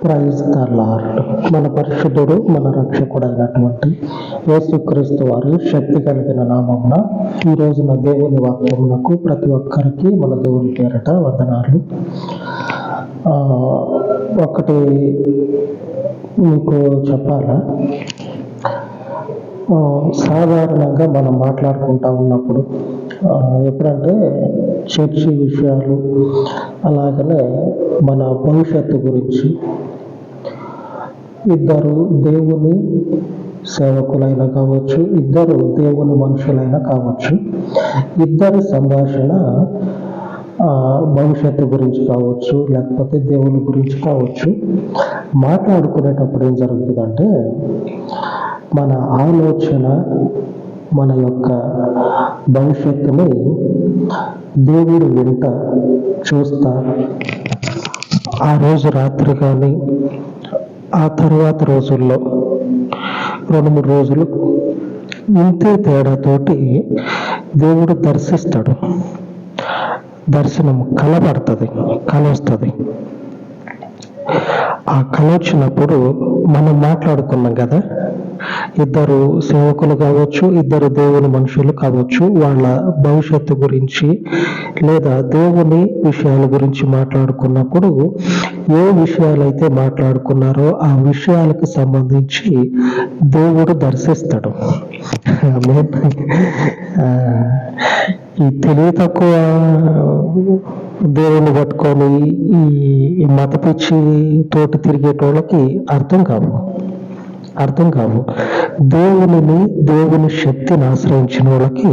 Praise the lord. మన పరిశుద్ధుడు మన రక్షకుడైనటువంటి యేసుక్రీస్తు వారి శక్తి కలిగిన నామమున ఈ రోజున దేవుని వాక్యమునకు ప్రతి ఒక్కరికి మన దేవుని పేరట వందనాలు. ఒకటి మీకు చెప్పాలా, సాధారణంగా మనం మాట్లాడుకుంటా ఉన్నప్పుడు ఎప్పుడంటే చర్చి విషయాలు, అలాగనే మన భవిష్యత్తు గురించి, ఇద్దరు దేవుని సేవకులైనా కావచ్చు, ఇద్దరు దేవుని మనుషులైనా కావచ్చు, ఇద్దరి సంభాషణ భవిష్యత్తు గురించి కావచ్చు, లేకపోతే దేవుని గురించి కావచ్చు, మాట్లాడుకునేటప్పుడు ఏం జరుగుతుందంటే మన ఆలోచన, మన యొక్క భవిష్యత్తుని దేవుడు వెంట చూస్తా ఆ రోజు రాత్రి కానీ ఆ తరువాత రోజుల్లో 2-3 రోజులు ఇంతే తేడాతోటి దేవుడు దర్శిస్తాడు. దర్శనం కలబడుతుంది, కల వస్తుంది. ఆ కల వచ్చినప్పుడు మనం మాట్లాడుకున్నాం కదా, ఇద్దరు సేవకులు కావచ్చు, ఇద్దరు దేవుని మనుషులు కావచ్చు, వాళ్ళ భవిష్యత్తు గురించి లేదా దేవుని విషయాల గురించి మాట్లాడుకున్నప్పుడు ఏ విషయాలైతే మాట్లాడుకున్నారో ఆ విషయాలకు సంబంధించి దేవుడు దర్శిస్తాడు. ఈ తెలివి తక్కువ దేవుని పట్టుకొని ఈ మతపిచ్చి తోటి తిరిగేటోళ్ళకి అర్థం కావు. దేవుని శక్తిని ఆశ్రయించిన వాళ్ళకి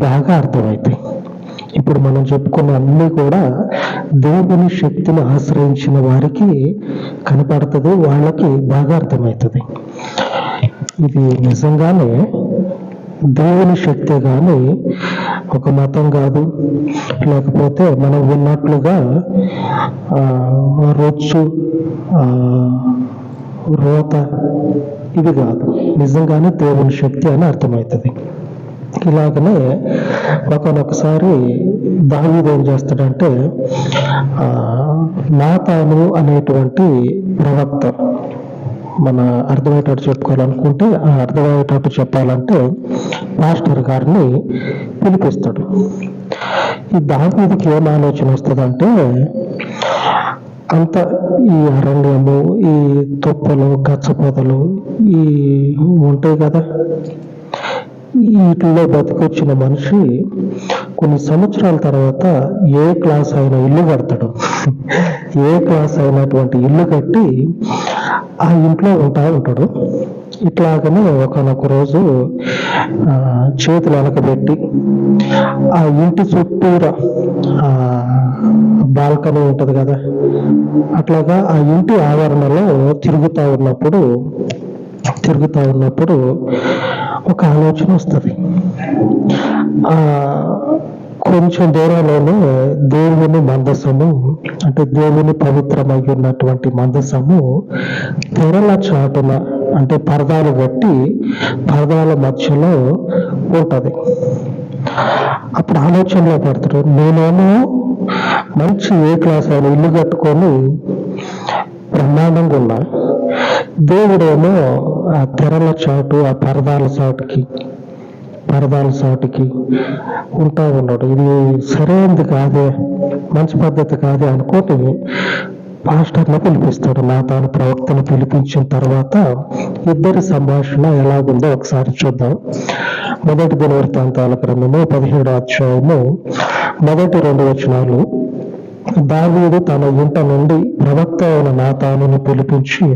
బాగా అర్థమవుతాయి. ఇప్పుడు మనం చెప్పుకున్న అన్నీ కూడా దేవుని శక్తిని ఆశ్రయించిన వారికి కనపడుతుంది, వాళ్ళకి బాగా అర్థమవుతుంది. ఇది నిజంగానే దేవుని శక్తే కానీ ఒక మతం కాదు, లేకపోతే మనం విన్నట్లుగా రొచ్చు రోత ఇది కాదు. నిజంగానే దేవుని శక్తి అని అర్థమవుతుంది. ఇలాగనే ఒకసారి దావీదు ఏం చేస్తాడంటే, నాతాను అనేటువంటి ప్రవక్త, మన అర్థమయ్యేటట్టు చెప్పుకోవాలనుకుంటే అర్థమయ్యేటట్టు చెప్పాలంటే మాస్టర్ గారిని పిలిపిస్తాడు. ఈ దావీదుకి ఏం ఆలోచన వస్తుందంటే, అంత ఈ అరణ్యము, ఈ తుప్పలు, గచ్చపొదలు ఈ ఉంటాయి కదా, వీటిలో బతికొచ్చిన మనిషి కొన్ని సంవత్సరాల తర్వాత ఏ క్లాస్ అయిన ఇల్లు కడతాడు. ఏ క్లాస్ అయినటువంటి ఇల్లు కట్టి ఆ ఇంట్లో ఉంటాడు. ఇట్లాగనే ఒకనొక రోజు చేతులు వెనకబెట్టి ఆ ఇంటి చుట్టూరా బాల్కనీ ఉంటది కదా, అట్లాగా ఆ ఇంటి ఆవరణలో తిరుగుతూ ఉన్నప్పుడు ఒక ఆలోచన వస్తుంది. కొంచెం దూరంలోనే దేవుని మందసము, అంటే దేవుని పవిత్రమై ఉన్నటువంటి మందసము తెరల చాటున, అంటే పరదాలు కట్టి పరదాల మధ్యలో ఉంటది. అప్పుడు ఆలోచనలో పడతాడు, నేనేమో మంచి ఏ క్లాస్ అయిన ఇల్లు కట్టుకొని బ్రహ్మాండంగా ఉన్నా, దేవుడేమో ఆ తెరల చాటు, ఆ పరదాల చాటుకి ఉంటా ఉన్నాడు. ఇది సరైనది కాదే, మంచి పద్ధతి కాదే అనుకోని పాస్టర్ని పిలిపిస్తాడు. నాతాను ప్రవక్తను పిలిపించిన తర్వాత ఇద్దరి సంభాషణ ఎలాగుందో ఒకసారి చూద్దాం. 1 దినవృత్తాంతాల గ్రంథము 17వ అధ్యాయము 1-2 వచనాలు. దావీదు తన ఇంట నుండి ప్రవక్త అయిన నాతానుని పిలిపించి,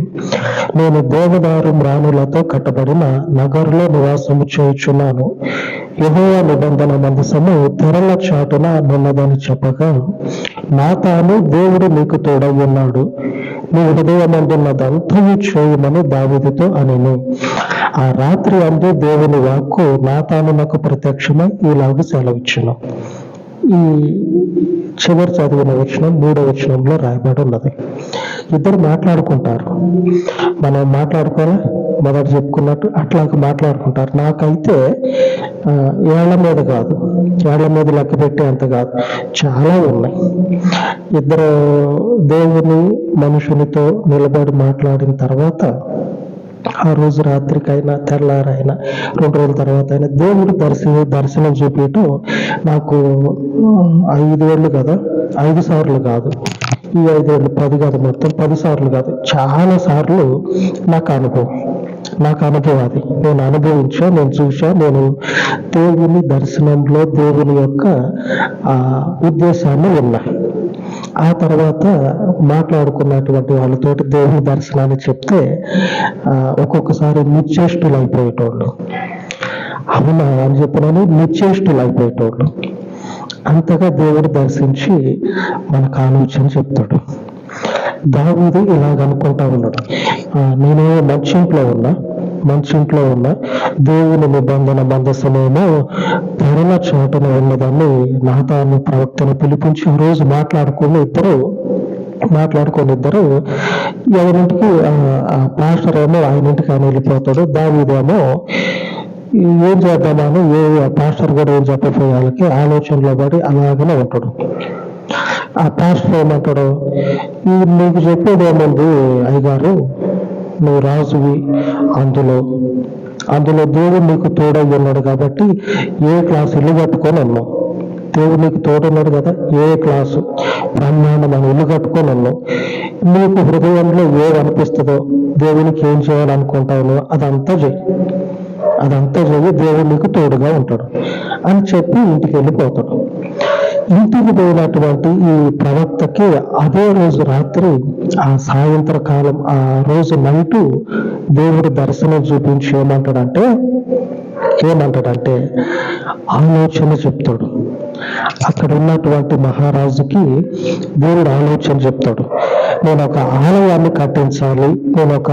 నేను దేవదారు మ్రాణులతో కట్టబడిన నగరులో నివాసము చేయుచున్నాను. యెహోవా నిబంధన మందసము తెరల చాటున నున్నదని చెప్పగా, నాతాను, దేవుడు నీకు తోడై ఉన్నాడు, నీ హృదయమందున్నదంతయు చేయమని దావీదుతో అనెను. ఆ రాత్రి అందు దేవుని వాక్కు నాతానునకు ప్రత్యక్షమై ఇలాగ సెలవిచ్చెను. ఈ చివరి చదివిన వచనం 3వ వచనంలో రాయబడి ఉన్నది. ఇద్దరు మాట్లాడుకుంటారు. మనం మాట్లాడుకోవాలి, మొదట చెప్పుకున్నట్టు అట్లాగ మాట్లాడుకుంటారు. నాకైతే ఏళ్ల మీద కాదు, ఏళ్ల మీద లెక్క పెట్టే అంత కాదు, చాలా ఉన్నాయి. ఇద్దరు దేవుని మనుషునితో నిలబడి మాట్లాడిన తర్వాత ఆ రోజు రాత్రికైనా తెల్లారైనా 2 రోజుల తర్వాత అయినా దేవుడు దర్శనం చూపించటం నాకు 5 ఏళ్ళు కదా, 5 సార్లు కాదు, ఈ 5 ఏళ్ళు 10 కాదు, మొత్తం 10 సార్లు కాదు, చాలా సార్లు నాకు అనుభవం అది. నేను అనుభవించా, నేను చూసా, నేను దేవుని దర్శనంలో దేవుని యొక్క ఉద్దేశాన్ని విన్నా. ఆ తర్వాత మాట్లాడుకున్నటువంటి వాళ్ళతోటి దేవుని దర్శనాన్ని చెప్తే ఒక్కొక్కసారి నిశ్చేష్టులు అయిపోయేటోళ్ళు. అవునా అని చెప్పినాను, నిశ్చేష్టులు అయిపోయేటోళ్ళు. అంతగా దేవుడు దర్శించి మనకు ఆలోచన చెప్తాడు. దావీదు ఇలాగ అనుకుంటా ఉన్నాడు, నేను మంచి ఇంట్లో ఉన్నా, దేవుని నిబంధన మందసమేమో తెరల చోటన ఉన్నదాన్ని నాతాను ప్రవక్తను పిలిపించి రోజు మాట్లాడుకుని ఇద్దరు ఎవరింటికి పాస్టర్ ఏమో ఆయన ఇంటికి ఆయన వెళ్ళిపోతాడు, దావీదేమో ఏం చేద్దామని పాస్టర్ కూడా ఏం చెప్పపోయాలకి ఆలోచనలో పడి అలాగనే ఉంటాడు. ఆ పాస్టర్ ఏమంటాడు, నీకు చెప్పేది ఏముంది అయ్యగారు, నువ్వు రాజువి, అందులో దేవుడు నీకు తోడై ఉన్నాడు కాబట్టి ఏ క్లాసు ఇల్లు కట్టుకొని ఉన్నావు, దేవుడు నీకు తోడున్నాడు కదా, ఏ క్లాసు బ్రహ్మాండమైన ఇల్లు కట్టుకొని ఉన్నావు, నీకు హృదయంలో ఏమనిపిస్తుందో, దేవునికి ఏం చేయాలనుకుంటావు అదంతా చెయ్యి, దేవుడు నీకు తోడుగా ఉంటాడు అని చెప్పి ఇంటికి వెళ్ళిపోతాడు. ఇంటికి పోయినటువంటి ఈ ప్రవక్తకి అదే రోజు రాత్రి, ఆ సాయంత్రకాలం, ఆ రోజు నైటు దేవుడు దర్శనం చూపించి ఏమంటాడంటే ఆలోచన చెప్తాడు. అక్కడ ఉన్నటువంటి మహారాజుకి దేవుడు ఆలోచన చెప్తాడు. నేను ఒక ఆలయాన్ని కట్టించాలి, నేను ఒక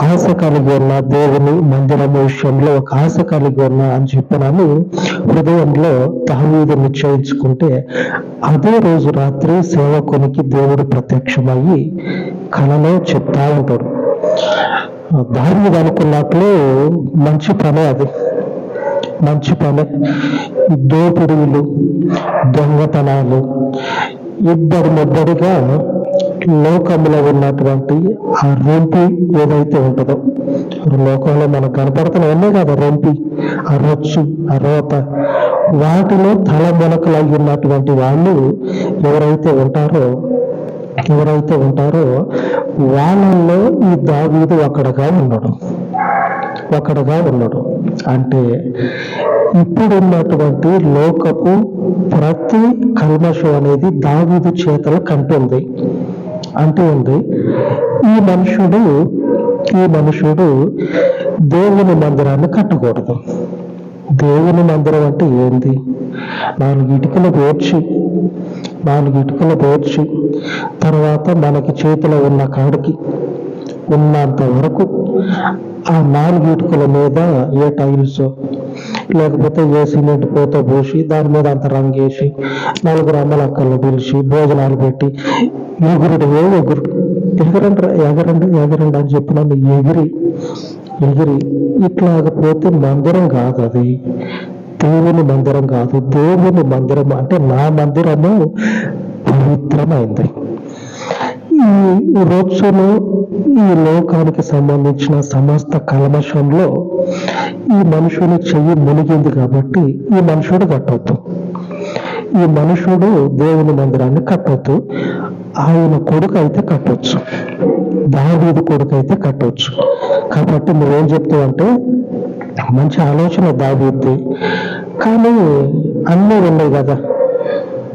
ఆశ కలిగి ఉన్నా, దేవుని మందిరం విషయంలో ఒక ఆశ కలిగి ఉన్నా అని చెప్పినాను హృదయంలో దావీదు నిశ్చయించుకుంటే, అదే రోజు రాత్రి సేవకునికి దేవుడు ప్రత్యక్షమయ్యి కలలో చెప్తా ఉంటాడు. దావీదు అనుకున్నట్లు మంచి పనే అది, దోపిడీలు, దొంగతనాలు ఇద్దరిగా లోకంలో ఉన్నటువంటి ఆ రొంపి ఏదైతే ఉంటుందో, లోకంలో మనకు కనపడుతున్నవన్నీ కదా రొంపి, ఆ రొచ్చు, ఆ రోత, వాటిలో తల మొలకలై ఉన్నటువంటి వాళ్ళు ఎవరైతే ఉంటారో వాళ్ళల్లో ఈ దావీదు ఒకడుగా ఉన్నాడు. అంటే ఇప్పుడున్నటువంటి లోకపు ప్రతి కల్మషం అనేది దావీదు చేతలు కంటుంది. అంటే ఉంది, ఈ మనుషుడు దేవుని మందిరాన్ని కట్టకూడదు. దేవుని మందిరం అంటే ఏంది? 4 ఇటుకలు పేర్చి తర్వాత మనకి చేతిలో ఉన్న కాడికి ఉన్నంత వరకు ఆ 4 ఇటుకల మీద ఏ టైల్స్ లేకపోతే ఏ సిమెంట్ పోత పోసి దాని మీద అంత రంగేసి 4 అమ్మలక్కలను పిలిచి భోజనాలు పెట్టి ఎగరండి అని చెప్పిన ఎగిరి ఇట్లాగపోతే మందిరం కాదు, అది దేవుని మందిరం కాదు. దేవుని మందిరం అంటే నా మందిరము పవిత్రమైంది. ఈ రోజును ఈ లోకానికి సంబంధించిన సమస్త కల్మషంలో ఈ మనుషుని చెయ్యి మునిగింది కాబట్టి ఈ మనుషుడు కట్టొద్దు, ఈ మనుషుడు దేవుని మందిరాన్ని కట్టొద్దు. ఆయన కొడుకు అయితే కట్టొచ్చు, దావీదు కొడుకు అయితే కట్టొచ్చు. కాబట్టి నువ్వేం చెప్తావు అంటే మంచి ఆలోచన దావీదుది, కానీ అన్నీ ఉన్నాయి కదా,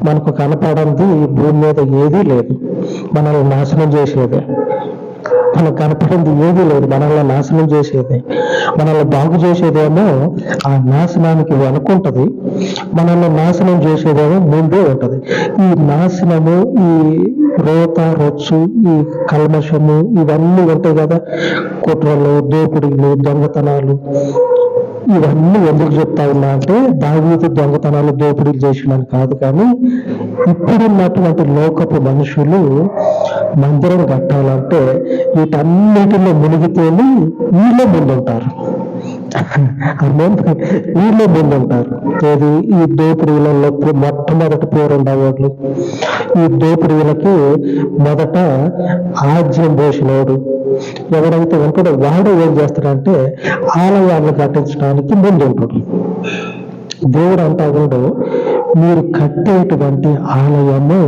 మనకు కనపడంది భూమి మీద ఏదీ లేదు, మనల్ని నాశనం చేసేదే. మనకు కనపడింది ఏదీ లేదు, మనల్ని నాశనం చేసేదే. మనల్ని బాగు చేసేదేమో ఆ నాశనానికి వెనుకుంటది, మనల్ని నాశనం చేసేదేమో ముందే ఉంటది. ఈ నాశనము, ఈ రోత రొచ్చు, ఈ కల్మషము ఇవన్నీ ఉంటాయి కదా, కుట్రలు, దోపిడీలు, దొంగతనాలు, ఇవన్నీ ఎందుకు చెప్తా ఉన్నా అంటే దావీదు దొంగతనాలు దోపిడీలు చేసినని కాదు, కానీ ఇప్పుడున్నటువంటి లోకపు మనుషులు మందిరం కట్టాలంటే వీటన్నిటిలో మునిగితేనే వీళ్ళే ముందుంటారు. వీళ్ళే ముందుంటారు. ఏది ఈ దోపిడీలలో మొట్టమొదటి పేరుండేవాళ్ళు. ఈ దోపిడీలకి మొదట ఆజ్యం పోసినోడు ఎవరైతే ఉంటాడో వాడు ఏం చేస్తాడంటే ఆలయాన్ని కట్టించడానికి ముందుంటాడు. దేవుడు అంటా ఉండు, మీరు కట్టేటువంటి ఆలయము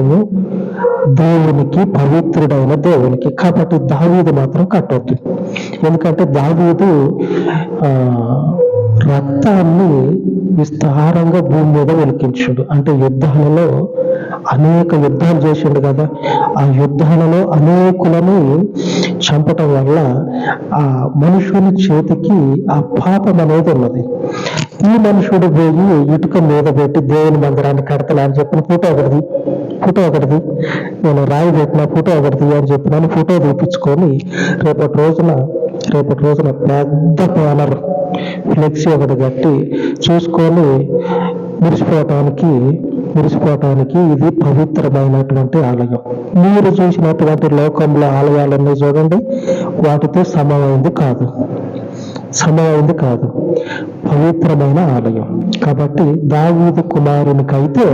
దేవునికి, పవిత్రుడైన దేవునికి. కాబట్టి దావీదు మాత్రం కట్టొద్దు. ఎందుకంటే దావీదు రక్తాన్ని విస్తారంగా భూమి మీద వెలికించాడు. అంటే యుద్ధాలలో అనేక యుద్ధాలు చేసిండు కదా. ఆ యుద్ధాలలో అనేకులను చంపటం వల్ల ఆ మనుషుని చేతికి ఆ పాపం అనేది ఉన్నది. ఈ మనుషుడు పోయి ఇటుక మీద పెట్టి దేవుని మందిరాన్ని కడతలే అని చెప్పిన ఫోటో ఒకటిది నేను రాయి పెట్టిన ఫోటో ఒకటిది అని చెప్పినాను. ఫోటో తీపించుకొని రేపటి రోజున పెద్ద బ్యానర్ ఫ్లెక్సీ ఒకటి కట్టి చూసుకొని మురిసిపోవటానికి ఇది పవిత్రమైనటువంటి ఆలయం. మీరు చూసినటువంటి లోకంలో ఆలయాలన్నీ చూడండి, వాటితో సమమైంది కాదు, పవిత్రమైన ఆలయం. కాబట్టి దావీదు కుమారునికైతే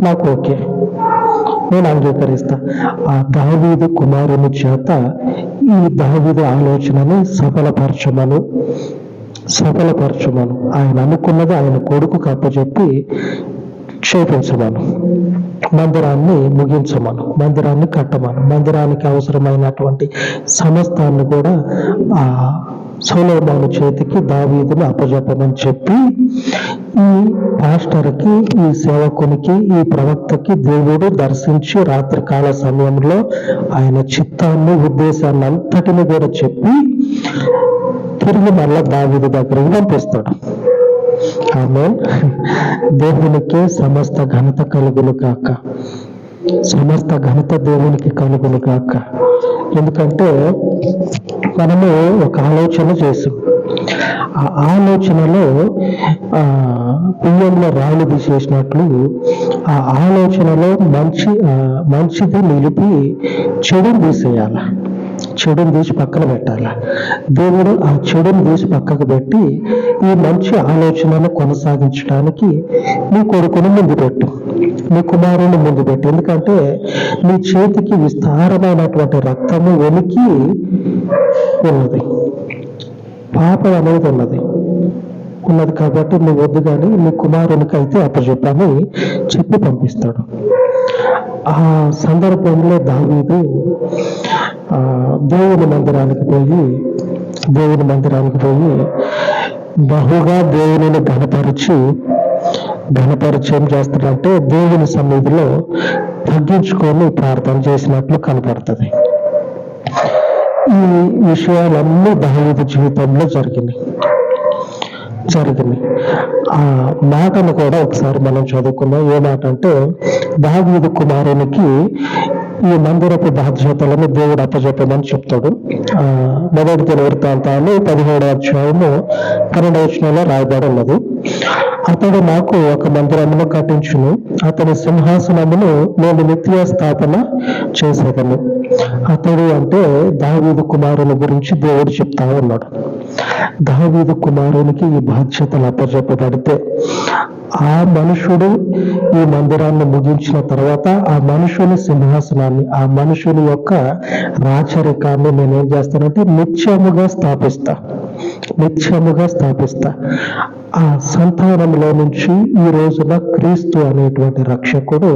నాకు ఓకే, నేను అంగీకరిస్తా. ఆ దావీదు కుమారుని చేత ఈ దావీదు ఆలోచనని సఫలపరచమను. ఆయన అనుకున్నది ఆయన కొడుకుకు అప్పచెప్పి క్షేపించమను. మందిరాన్ని ముగించమను, మందిరాన్ని కట్టమను, మందిరానికి అవసరమైనటువంటి సమస్తాన్ని కూడా ఆ సొలొమోను చేతికి దావీదును అప్పజెప్పమని చెప్పి ఈ పాస్టర్కి, ఈ సేవకునికి, ఈ ప్రవక్తకి దేవుడు దర్శించి రాత్రికాల సమయంలో ఆయన చిత్తాన్ని, ఉద్దేశాన్ని అంతటిని కూడా చెప్పి తిరిగి మళ్ళా దావీదు దగ్గరికి పంపిస్తాడు. ఆమేన్. దేవునికి సమస్త ఘనత కలుగును గాక. సమస్త ఘనత దేవునికి కలుగును గాక. ఎందుకంటే మనము ఒక ఆలోచన చేసాం. ఆ ఆలోచనలో పుయ్యంలో రాళ్ళు తీసేసినట్లు ఆ ఆలోచనలో మంచిది నిలిపి చెడుని తీసేయాల, చెడుని తీసి పక్కన పెట్టాల. దేవుడు ఆ చెడుని తీసి పక్కకు పెట్టి ఈ మంచి ఆలోచనను కొనసాగించడానికి నీ కొడుకును ముందు పెట్టు, నీ కుమారుని ముందు పెట్టు. ఎందుకంటే నీ చేతికి విస్తారమైనటువంటి రక్తము వెలికి ఉన్నది, పాపం అనేది ఉన్నది కాబట్టి నువ్వు వద్దు కానీ నీ కుమారునికి అయితే అప్పచెప్పని చెప్పి పంపిస్తాడు. ఆ సందర్భంలో దావీదు దేవుని మందిరానికి పోయి బహుగా దేవుని ఘనపరిచి ఏం చేస్తాడంటే దేవుని సన్నిధిలో తగ్గించుకొని ప్రార్థన చేసినట్లు కనపడుతుంది. ఈ విషయాలన్నీ దావీదు జీవితంలో జరిగినాయి. ఆ మాటను కూడా ఒకసారి మనం చదువుకున్నాం. ఏ మాట అంటే దావీదు కుమారునికి ఈ మందిరపు బాధ్యతలను దేవుడు అప్పచెప్పమని చెప్తాడు. మొదటి దినవృత్తాంతాలు 17వ అధ్యాయము 12వ వచనంలో రాయబడి ఉన్నది. అతడు నాకు ఒక మందిరమును కట్టించును, అతని సింహాసనమును నేను నిత్య స్థాపన చేసేదను. అతడు అంటే దావీదు కుమారుని గురించి దేవుడు చెప్తా ఉన్నాడు. దావీదు కుమారునికి ఈ బాధ్యతలు అప్పచెప్పబడితే ఆ మనుషుడు ఈ మందిరాన్ని ముగించిన తర్వాత ఆ మనుషుని సింహాసనాన్ని, ఆ మనుషుని యొక్క రాచరికాన్ని నేనేం చేస్తానంటే నిత్యముగా స్థాపిస్తా. ఆ సంతానంలో నుంచి ఈ రోజున క్రీస్తు అనేటువంటి రక్షకుడు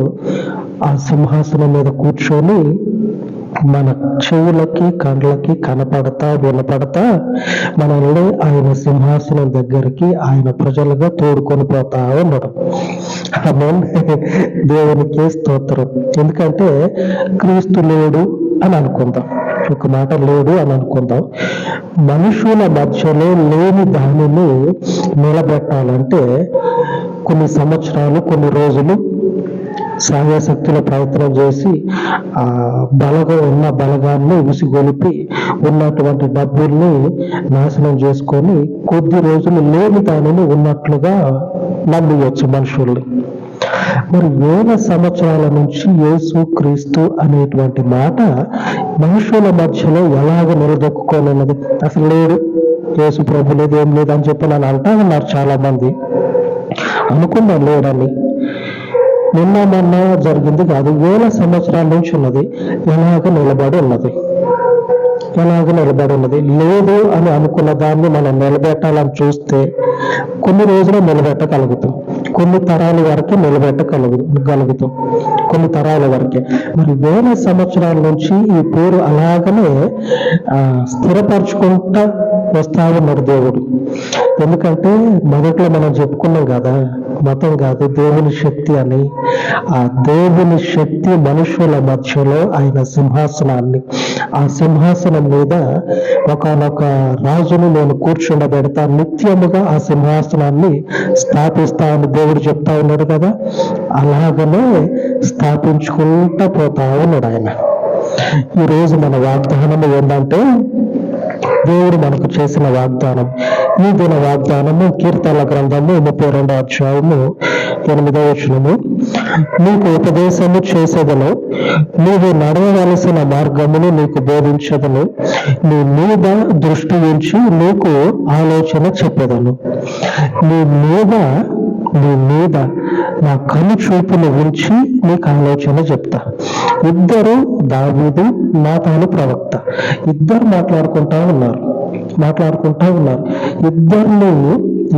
ఆ సింహాసనం మీద కూర్చొని మన చెవులకి, కండ్లకి వినపడతా మనల్ని ఆయన సింహాసనం దగ్గరికి ఆయన ప్రజలుగా తోడుకొని పోతా ఉండడం. దేవునికి స్తోత్రం. ఎందుకంటే క్రీస్తు లేడు అని అనుకుందాం, ఒక మాట లేడు అని అనుకుందాం. మనుషుల మధ్యలో లేని దానిని నిలబెట్టాలంటే కొన్ని సంవత్సరాలు, కొన్ని రోజులు సాయశక్తుల ప్రయత్నం చేసి ఆ బలగాన్ని ఉసిగొలిపి ఉన్నటువంటి డబ్బుల్ని నాశనం చేసుకొని కొద్ది రోజులు లేని దానిని ఉన్నట్లుగా నమ్మియొచ్చు మనుషుల్ని. మరి వేల సంవత్సరాల నుంచి యేసు క్రీస్తు అనేటువంటి మాట మనుషుల మధ్యలో ఎలాగ నిలదొక్కుకోనున్నది? అసలు లేడు, యేసు ప్రభు లేదు ఏం లేదు అని చెప్పి నన్ను అంటా ఉన్నారు చాలా మంది. అనుకున్నాను లేడని. నిన్న మొన్న జరిగింది కాదు, వేల సంవత్సరాల నుంచి ఉన్నది, ఎలాగ నిలబడి ఉన్నది. లేదు అని అనుకున్న దాన్ని మనం నిలబెట్టాలని చూస్తే కొన్ని రోజులు నిలబెట్టగలుగుతాం, కొన్ని తరాల వరకే నిలబెట్టగలుగుతాం, కొన్ని తరాల వరకే. మరి వేల సంవత్సరాల నుంచి ఈ పేరు అలాగనే స్థిరపరచుకుంటా వస్తా ఉన్నాడు దేవుడు. ఎందుకంటే మొదట్లో మనం చెప్పుకున్నాం కదా, మతం కాదు దేవుని శక్తి అని. ఆ దేవుని శక్తి మనుషుల మధ్యలో ఆయన సింహాసనాన్ని, ఆ సింహాసనం మీద ఒకనొక రాజును నేను కూర్చుండబెడతా, నిత్యముగా ఆ సింహాసనాన్ని స్థాపిస్తా అని దేవుడు చెప్తా ఉన్నాడు కదా. అలాగనే స్థాపించుకుంటా పోతా ఉన్నాడు ఆయన. ఈరోజు మన వాగ్దానం ఏంటంటే, దేవుడు మనకు చేసిన వాగ్దానం, ఈ దిన వాగ్దానము కీర్తనల గ్రంథము 32వ అధ్యాయము 8వ వచనము. నీకు ఉపదేశము చేసేదను, నీవు నడవవలసిన మార్గమును నీకు బోధించదను, నీ మీద దృష్టి ఉంచి నీకు ఆలోచన చెప్పేదను. నీ మీద నా కను చూపును ఉంచి నీకు ఆలోచన చెప్తా. ఇద్దరు, దావీదు నాతాను ప్రవక్త, ఇద్దరు మాట్లాడుకుంటా ఉన్నారు.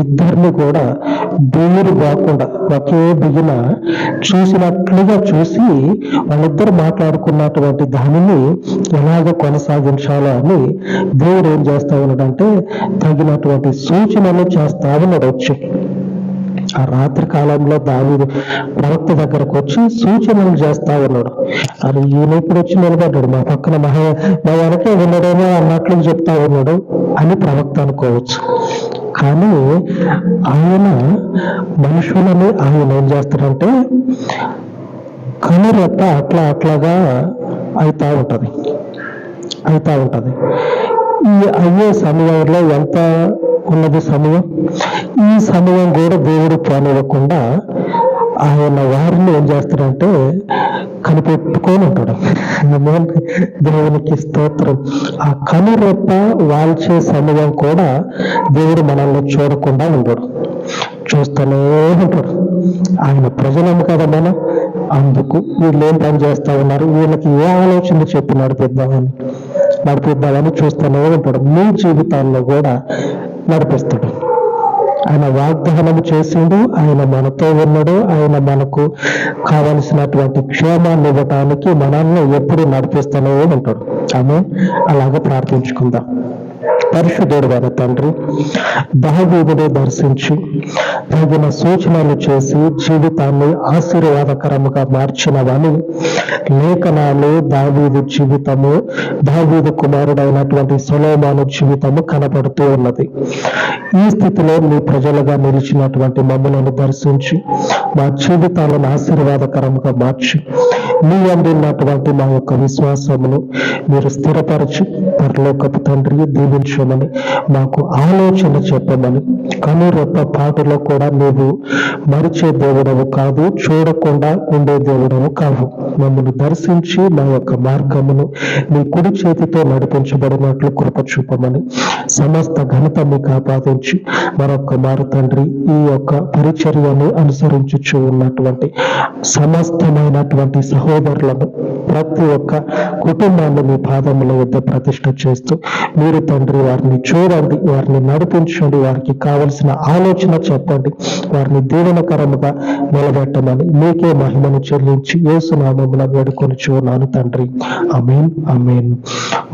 ఇద్దరిని కూడా దూరు కాకుండా ఒకే బిగిన చూసినట్లుగా చూసి వాళ్ళిద్దరు మాట్లాడుకున్నటువంటి దానిని ఎలాగ కొనసాగించాలో అని దేవుడు ఏం చేస్తా ఉన్నాడంటే తగినటువంటి సూచనలు చేస్తా ఉన్నాడు. వచ్చి ఆ రాత్రి కాలంలో దావీదు ప్రవక్త దగ్గరకు వచ్చి సూచనలు చేస్తా ఉన్నాడు. అది ఈయన ఇప్పుడు వచ్చి నిలబడ్డాడు, మా పక్కన మా వెనకే ఉన్నాడేమో అన్నట్లు చెప్తా ఉన్నాడు అని ప్రవక్త అనుకోవచ్చు. కానీ ఆయన మనుషులని ఆయన ఏం చేస్తాడంటే కనురెప్ప అట్లాగా అవుతా ఉంటది. ఈ అయ్యే సమయంలో ఎంత ఉన్నది సమయం, ఈ సమయం కూడా దేవుడు పోనివ్వకుండా ఆయన వారిని ఏం చేస్తాడంటే కనిపెట్టుకొని ఉంటాడు. దేవునికి స్తోత్రం. ఆ కనురెప్ప వాల్చే సమయం కూడా దేవుడు మనల్ని చూడకుండా ఉండడు, చూస్తూనే ఉంటాడు. ఆయన ప్రజలము కదా మనం, అందుకు వీళ్ళు ఏం పని చేస్తా ఉన్నారు, వీళ్ళకి ఏ ఆలోచన చెప్పి నడిపిద్దామని చూస్తూనే ఉంటాడు. మీ జీవితాల్లో కూడా నడిపిస్తాడు. ఆయన వాగ్దానం చేసిండు, ఆయన మనతో ఉన్నాడు, ఆయన మనకు కావలసినటువంటి క్షేమాన్ని ఇవ్వటానికి మనల్ని ఎప్పుడు నడిపిస్తూనే ఉంటాడు. అలాగే ప్రార్థించుకుందాం. పరిశుద్ధుడు అయిన తండ్రి, దావీదుని దర్శించి తగిన సూచనలు చేసి జీవితాన్ని ఆశీర్వాదకరముగా మార్చినవని లేఖనాలు దావీదు జీవితము, దావీదు కుమారుడైనటువంటి సొలొమోను జీవితము కనబడుతూ ఉన్నది. ఈ స్థితిలో మీ ప్రజలుగా నిలిచినటువంటి మమ్మలను దర్శించి మా జీవితాలను ఆశీర్వాదకరముగా మార్చి మీ అందినటువంటి మా యొక్క విశ్వాసమును మీరు స్థిరపరచి పరలోకపు తండ్రి దీవించమని మాకు ఆలోచన చెప్పమని. కనురెప్ప పాటలో కూడా నీవు మరిచే దేవుడవు కాదు, చూడకుండా ఉండే దేవుడవు కావు. మమ్మల్ని దర్శించి మా యొక్క మార్గమును మీ కుడి చేతితో నడిపించబడినట్లు కృప చూపమని సమస్త ఘనత మీకు ఆపాదించి మరొక మారు తండ్రి ఈ యొక్క పరిచర్యను అనుసరించుచు ఉన్నటువంటి సమస్తమైనటువంటి సహోదరులను ప్రతి ఒక్క కుటుంబాన్ని మీ పాదముల వద్ద ప్రతిష్ఠ చేస్తూ మీరు తండ్రి వారిని చూడండి, వారిని నడిపించండి, వారికి కావలసిన ఆలోచన చెప్పండి, వారిని దీవెనకరముగా నిలబెట్టమని మీకే మహిమను చెల్లించి యేసు నామమున వేడుకొనుచున్నాను తండ్రి. ఆమేన్, ఆమేన్.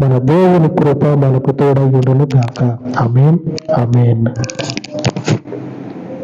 మన దేవుని కృప మనకు తోడయుండును గాక. ఆమేన్, ఆమేన్.